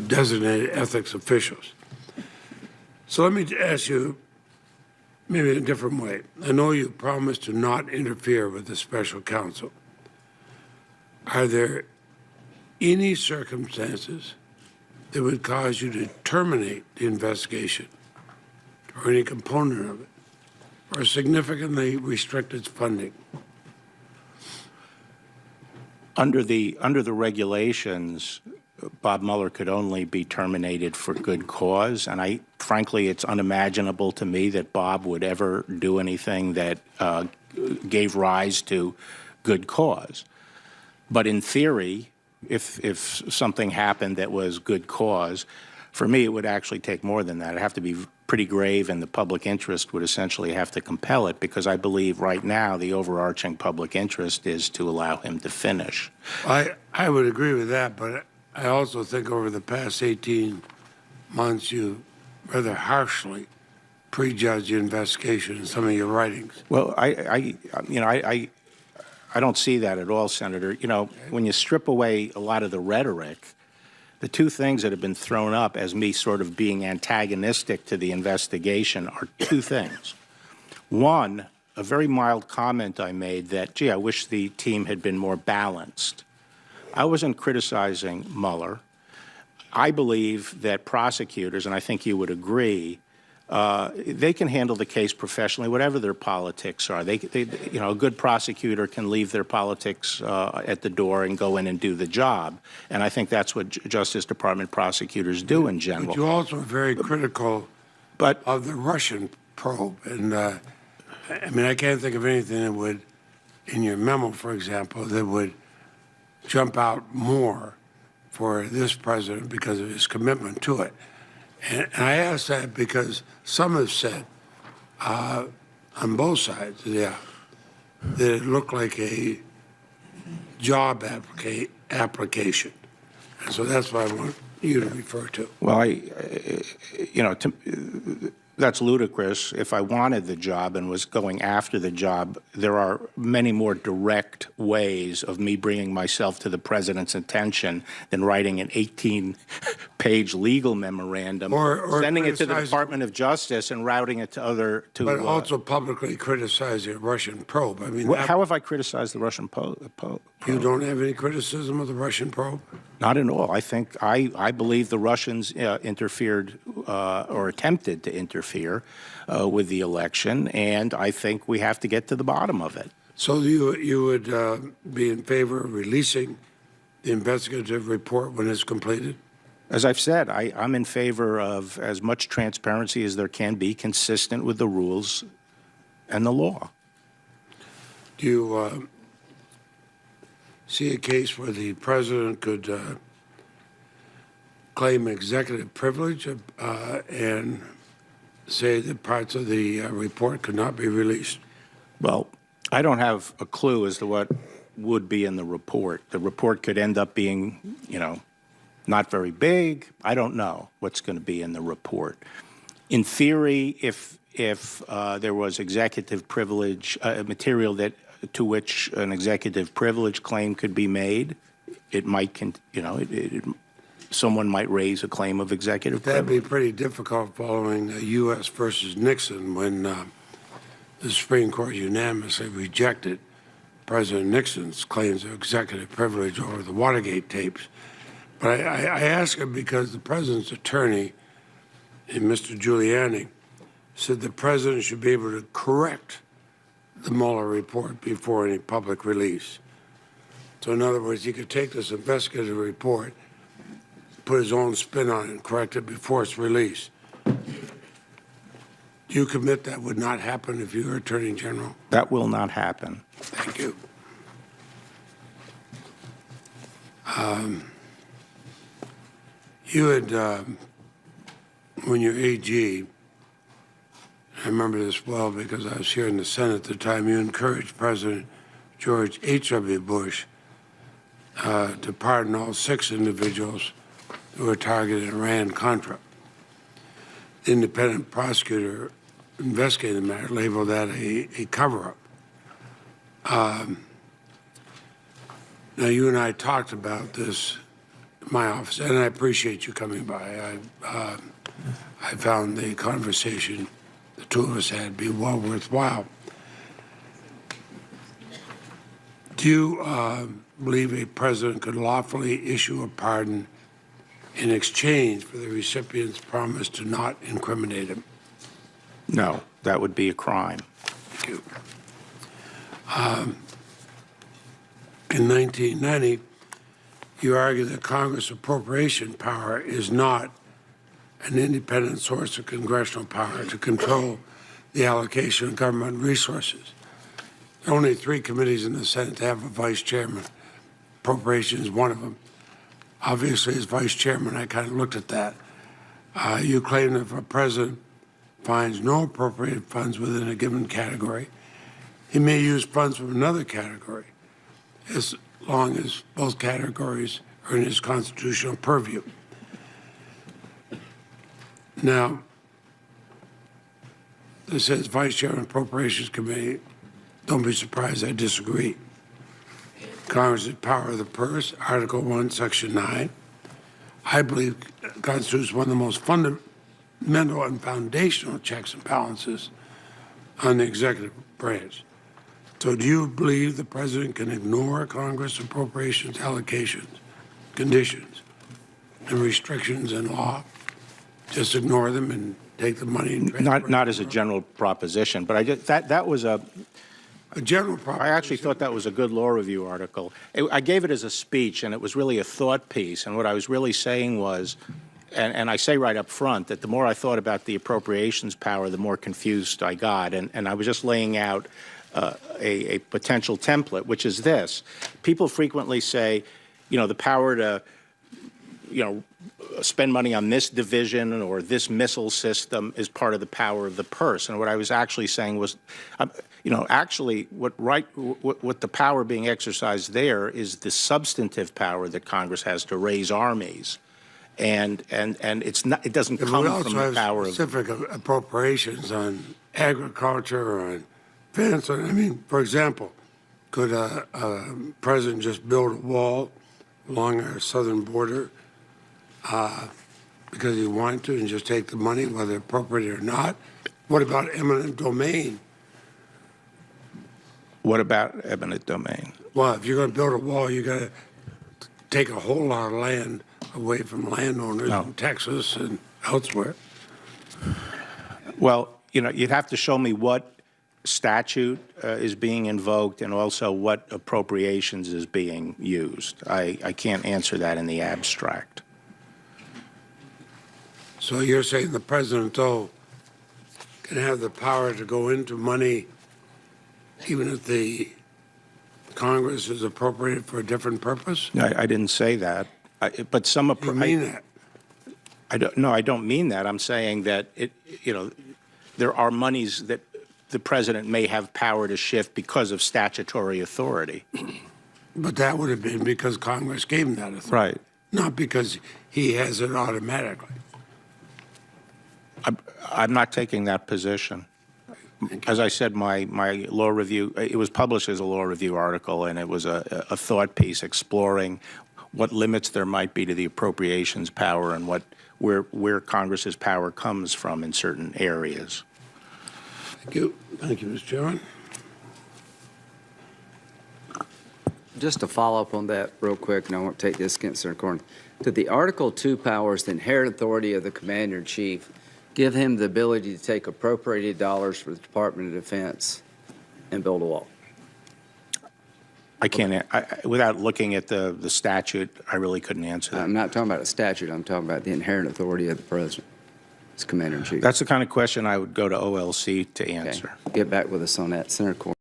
designated ethics officials. So let me ask you, maybe in a different way. I know you promised to not interfere with the special counsel. Are there any circumstances that would cause you to terminate the investigation or any component of it, or significantly restrict its funding? Under the regulations, Bob Mueller could only be terminated for good cause, and frankly, it's unimaginable to me that Bob would ever do anything that gave rise to good cause. But in theory, if something happened that was good cause, for me, it would actually take more than that. It'd have to be pretty grave, and the public interest would essentially have to compel it, because I believe right now the overarching public interest is to allow him to finish. I would agree with that, but I also think over the past 18 months, you rather harshly prejudged the investigation in some of your writings. Well, I don't see that at all, Senator. You know, when you strip away a lot of the rhetoric, the two things that have been thrown up as me sort of being antagonistic to the investigation are two things. One, a very mild comment I made that, gee, I wish the team had been more balanced. I wasn't criticizing Mueller. I believe that prosecutors, and I think you would agree, they can handle the case professionally, whatever their politics are. You know, a good prosecutor can leave their politics at the door and go in and do the job. And I think that's what Justice Department prosecutors do in general. But you also are very critical of the Russian probe. And I mean, I can't think of anything that would, in your memo, for example, that would jump out more for this president because of his commitment to it. And I ask that because some have said on both sides, that it looked like a job application. And so that's what I want you to refer to. Well, you know, that's ludicrous. If I wanted the job and was going after the job, there are many more direct ways of me bringing myself to the president's attention than writing an 18-page legal memorandum, or sending it to the Department of Justice and routing it to other. But also publicly criticizing a Russian probe. I mean, how have I criticized the Russian probe? You don't have any criticism of the Russian probe? Not at all. I think I believe the Russians interfered or attempted to interfere with the election, and I think we have to get to the bottom of it. So you would be in favor of releasing the investigative report when it's completed? As I've said, I'm in favor of as much transparency as there can be, consistent with the rules and the law. Do you see a case where the president could claim executive privilege and say that parts of the report could not be released? Well, I don't have a clue as to what would be in the report. The report could end up being, you know, not very big. I don't know what's going to be in the report. In theory, if there was executive privilege material to which an executive privilege claim could be made, it might, you know, someone might raise a claim of executive privilege. That'd be pretty difficult following U.S. versus Nixon, when the Supreme Court unanimously rejected President Nixon's claims of executive privilege over the Watergate tapes. But I ask it because the president's attorney, Mr. Giuliani, said the president should be able to correct the Mueller report before any public release. So in other words, he could take this investigative report, put his own spin on it, and correct it before it's released. Do you commit that would not happen if you were Attorney General? That will not happen. Thank you. You had, when you're AG, I remember this well because I was here in the Senate at the time, you encouraged President George H.W. Bush to pardon all 6 individuals who were targeted in Iran-Contra. The independent prosecutor investigating the matter labeled that a cover-up. Now, you and I talked about this my office, and I appreciate you coming by. I found the conversation the two of us had be well worthwhile. Do you believe a president could lawfully issue a pardon in exchange for the recipient's promise to not incriminate him? No, that would be a crime. Thank you. In 1990, you argued that Congress appropriation power is not an independent source of congressional power to control the allocation of government resources. There are only 3 committees in the Senate to have a vice chairman. Appropriations is one of them. Obviously, as vice chairman, I kind of looked at that. You claim that if a president finds no appropriated funds within a given category, he may use funds from another category, as long as both categories are in his constitutional purview. Now, this says Vice Chairman Appropriations Committee. Don't be surprised, I disagree. Congress's power of the purse, Article 1, Section 9, I believe constitutes one of the most fundamental and foundational checks and balances on the executive branch. So do you believe the president can ignore Congress appropriations allocations, conditions, and restrictions in law? Just ignore them and take the money and Not as a general proposition, but that was a general proposition. I actually thought that was a good law review article. I gave it as a speech, and it was really a thought piece. And what I was really saying was, and I say right up front, that the more I thought about the appropriations power, the more confused I got. And I was just laying out a potential template, which is this. People frequently say, you know, the power to, you know, spend money on this division or this missile system is part of the power of the purse. And what I was actually saying was, you know, actually what the power being exercised there is the substantive power that Congress has to raise armies. And it's not, it doesn't come from the power of specific appropriations on agriculture or on defense. I mean, for example, could a president just build a wall along our southern border because he wanted to and just take the money, whether appropriate or not? What about eminent domain? What about eminent domain? Well, if you're going to build a wall, you got to take a whole lot of land away from landowners in Texas and elsewhere. Well, you know, you'd have to show me what statute is being invoked and also what appropriations is being used. I can't answer that in the abstract. So you're saying the president, though, can have the power to go into money even if the Congress is appropriated for a different purpose? I didn't say that. But some You mean that? I don't mean that. I'm saying that you know, there are monies that the president may have power to shift because of statutory authority. But that would have been because Congress gave him that authority. Right. Not because he has it automatically. I'm not taking that position. As I said, my law review, it was published as a law review article, and it was a thought piece exploring what limits there might be to the appropriations power and where Congress's power comes from in certain areas. Thank you. Thank you, Mr. Chairman. Just to follow up on that real quick, and I won't take this against the recording. To the Article 2 powers, the inherent authority of the Commander-in-Chief, give him the ability to take appropriated dollars for the Department of Defense and build a wall? I can't, without looking at the statute, I really couldn't answer that. I'm not talking about a statute. I'm talking about the inherent authority of the President as Commander-in-Chief. That's the kind of question I would go to OLC to Okay. answer. Get back with us on that, Senator Corn.